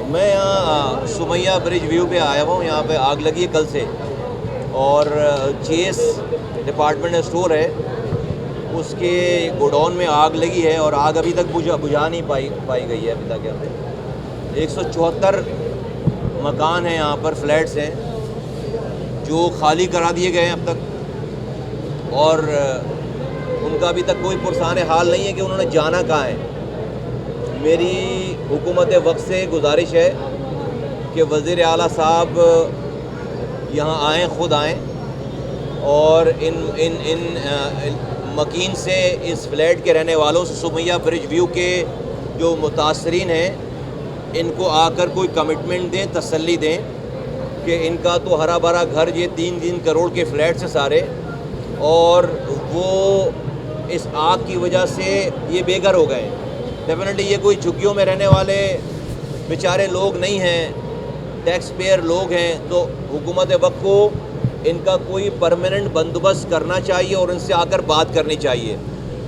میں یہاں سمیہ برج ویو پہ آیا ہوں. یہاں پہ آگ لگی ہے کل سے, اور چیس ڈپارٹمنٹ اسٹور ہے اس کے گوڈاؤن میں آگ لگی ہے, اور آگ ابھی تک بجھا نہیں پائی گئی ہے ابھی تک. یہاں پہ 174 مکان ہیں, یہاں پر فلیٹس ہیں جو خالی کرا دیے گئے ہیں اب تک, اور ان کا ابھی تک کوئی پرسان حال نہیں ہے کہ انہوں نے جانا کہاں ہے. میری حکومت وقت سے گزارش ہے کہ وزیر اعلیٰ صاحب یہاں آئیں, خود آئیں, اور ان مکین سے, اس فلیٹ کے رہنے والوں سے, سمیہ برج ویو کے جو متاثرین ہیں, ان کو آ کر کوئی کمٹمنٹ دیں, تسلی دیں کہ ان کا تو ہرا بھرا گھر, یہ 3 کروڑ کے فلیٹس ہیں سارے, اور وہ اس آگ کی وجہ سے یہ بے گھر ہو گئے ہیں. ڈیفینیٹلی یہ کوئی جھگیوں میں رہنے والے بیچارے لوگ نہیں ہیں, ٹیکس پیئر لوگ ہیں. تو حکومت وقت کو ان کا کوئی پرماننٹ بندوبست کرنا چاہیے اور ان سے آ کر بات کرنی چاہیے.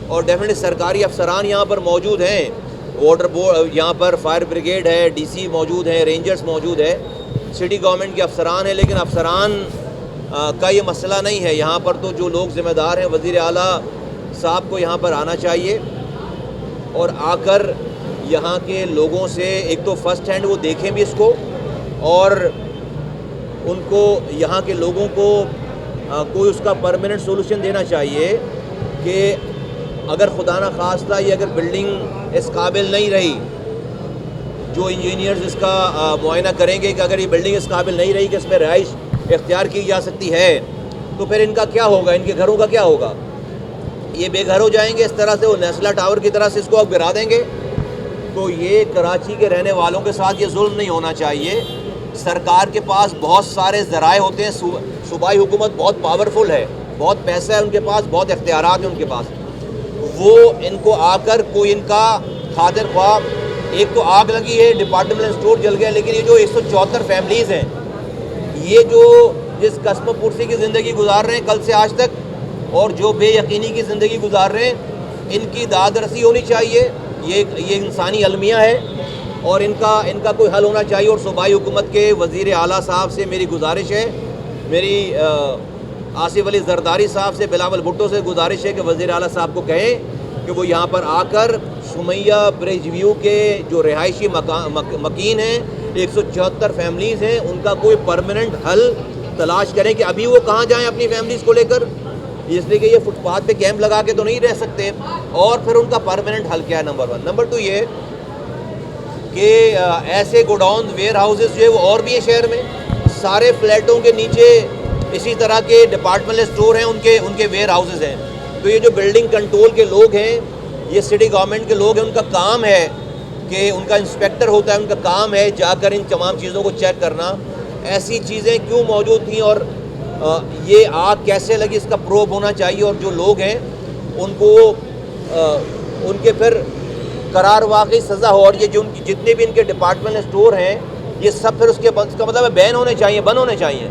اور ڈیفینیٹلی سرکاری افسران یہاں پر موجود ہیں, واٹر بورڈ یہاں پر, فائر بریگیڈ ہے, ڈی سی موجود ہیں, رینجرز موجود ہے, سٹی گورنمنٹ کے افسران ہیں. لیکن افسران کا یہ مسئلہ نہیں ہے. یہاں پر تو جو لوگ ذمہ دار ہیں, وزیر اعلیٰ صاحب کو یہاں پر آنا چاہیے اور آ کر یہاں کے لوگوں سے ایک تو فرسٹ ہینڈ وہ دیکھیں بھی اس کو, اور ان کو, یہاں کے لوگوں کو کوئی اس کا پرماننٹ سولوشن دینا چاہیے کہ اگر خدا نہ خواستہ یہ اگر بلڈنگ اس قابل نہیں رہی, جو انجینئرز اس کا معائنہ کریں گے کہ اگر یہ بلڈنگ اس قابل نہیں رہی کہ اس میں رہائش اختیار کی جا سکتی ہے, تو پھر ان کا کیا ہوگا, ان کے گھروں کا کیا ہوگا؟ یہ بے گھر ہو جائیں گے اس طرح سے, وہ نیسلا ٹاور کی طرح سے اس کو اب گرا دیں گے. تو یہ کراچی کے رہنے والوں کے ساتھ یہ ظلم نہیں ہونا چاہیے. سرکار کے پاس بہت سارے ذرائع ہوتے ہیں, صوبائی حکومت بہت پاورفل ہے, بہت پیسہ ہے ان کے پاس, بہت اختیارات ہیں ان کے پاس. وہ ان کو آ کر کوئی ان کا خاطر خواہ, ایک تو آگ لگی ہے, ڈپارٹمنٹ اسٹور جل گیا, لیکن یہ جو 174 فیملیز ہیں, یہ جو جس قسم پرسی کی زندگی گزار رہے ہیں کل سے آج تک, اور جو بے یقینی کی زندگی گزار رہے ہیں, ان کی داد رسی ہونی چاہیے. یہ انسانی المیہ ہے اور ان کا کوئی حل ہونا چاہیے. اور صوبائی حکومت کے وزیر اعلیٰ صاحب سے میری گزارش ہے, میری آصف علی زرداری صاحب سے, بلاول بھٹو سے گزارش ہے کہ وزیر اعلیٰ صاحب کو کہیں کہ وہ یہاں پر آ کر سمیہ برج ویو کے جو رہائشی مکین ہیں, 174 فیملیز ہیں, ان کا کوئی پرماننٹ حل تلاش کریں کہ ابھی وہ کہاں جائیں اپنی فیملیز کو لے کر, اس لیے کہ یہ فٹ پاتھ پہ کیمپ لگا کے تو نہیں رہ سکتے. اور پھر ان کا پرماننٹ حل کیا ہے, نمبر 1. نمبر 2 یہ کہ ایسے گوڈاؤن, ویئر ہاؤسز جو ہے وہ اور بھی ہیں شہر میں, سارے فلیٹوں کے نیچے اسی طرح کے ڈپارٹمنٹل اسٹور ہیں, ان کے ویئر ہاؤسز ہیں. تو یہ جو بلڈنگ کنٹرول کے لوگ ہیں, یہ سٹی گورنمنٹ کے لوگ ہیں, ان کا کام ہے کہ ان کا انسپیکٹر ہوتا ہے, ان کا کام ہے جا کر ان تمام چیزوں کو چیک کرنا. ایسی چیزیں کیوں موجود تھیں اور یہ آگ کیسے لگی, اس کا پروب ہونا چاہیے. اور جو لوگ ہیں ان کو ان کے پھر قرار واقعی سزا ہو, اور یہ جو جتنے بھی ان کے ڈپارٹمنٹ اسٹور ہیں, یہ سب پھر اس کا مطلب ہے بین ہونے چاہیے, بند ہونے چاہیے.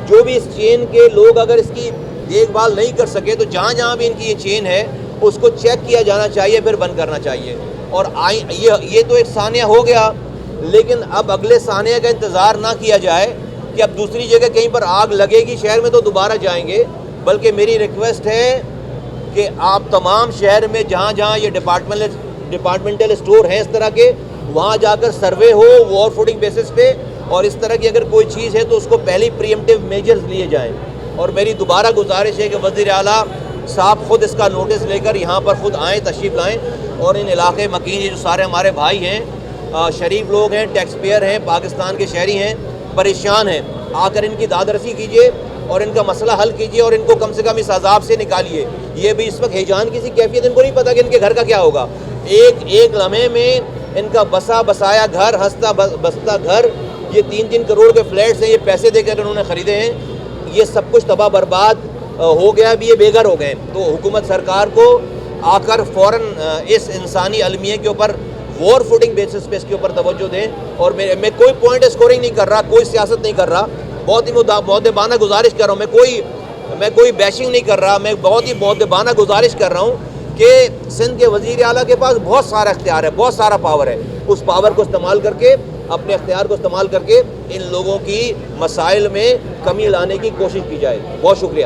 جو بھی اس چین کے لوگ اگر اس کی دیکھ بھال نہیں کر سکے, تو جہاں جہاں بھی ان کی یہ چین ہے اس کو چیک کیا جانا چاہیے, پھر بند کرنا چاہیے. اور یہ تو ایک ثانیہ ہو گیا, لیکن اب اگلے ثانیہ کا انتظار نہ کیا جائے کہ اب دوسری جگہ کہیں پر آگ لگے گی شہر میں تو دوبارہ جائیں گے. بلکہ میری ریکویسٹ ہے کہ آپ تمام شہر میں جہاں جہاں یہ ڈپارٹمنٹل اسٹور ہیں اس طرح کے, وہاں جا کر سروے ہو وار فوڈنگ بیسس پہ, اور اس طرح کی اگر کوئی چیز ہے تو اس کو پہلی پریمپٹیو میجرز لیے جائیں. اور میری دوبارہ گزارش ہے کہ وزیر اعلیٰ صاحب خود اس کا نوٹس لے کر یہاں پر خود آئیں, تشریف لائیں, اور ان علاقے مکین, یہ جو سارے ہمارے بھائی ہیں, شریف لوگ ہیں, ٹیکس پیئر ہیں, پاکستان کے شہری ہیں, پریشان ہیں, آ کر ان کی داد رسی کیجیے اور ان کا مسئلہ حل کیجیے, اور ان کو کم سے کم اس عذاب سے نکالیے. یہ بھی اس وقت ہیجان کی سی کیفیت, ان کو نہیں پتا کہ ان کے گھر کا کیا ہوگا. ایک لمحے میں ان کا بسا بسایا گھر, ہنستا بستا گھر, یہ 3 کروڑ کے فلیٹس ہیں, یہ پیسے دے کر انہوں نے خریدے ہیں, یہ سب کچھ تباہ برباد ہو گیا, ابھی یہ بے گھر ہو گئے. تو حکومت سرکار کو آ کر فوراً اس انسانی المیے کے اوپر وار فوڈنگ بیسس پہ اس کے اوپر توجہ دیں. اور میں کوئی پوائنٹ اسکورنگ نہیں کر رہا, کوئی سیاست نہیں کر رہا, بہت ہی مؤدبانہ گزارش کر رہا ہوں. میں کوئی بیشنگ نہیں کر رہا, میں بہت ہی مؤدبانہ گزارش کر رہا ہوں کہ سندھ کے وزیر اعلیٰ کے پاس بہت سارا اختیار ہے, بہت سارا پاور ہے. اس پاور کو استعمال کر کے اپنے اختیار کو استعمال کر کے ان لوگوں کی مسائل میں کمی لانے کی کوشش کی جائے. بہت شکریہ.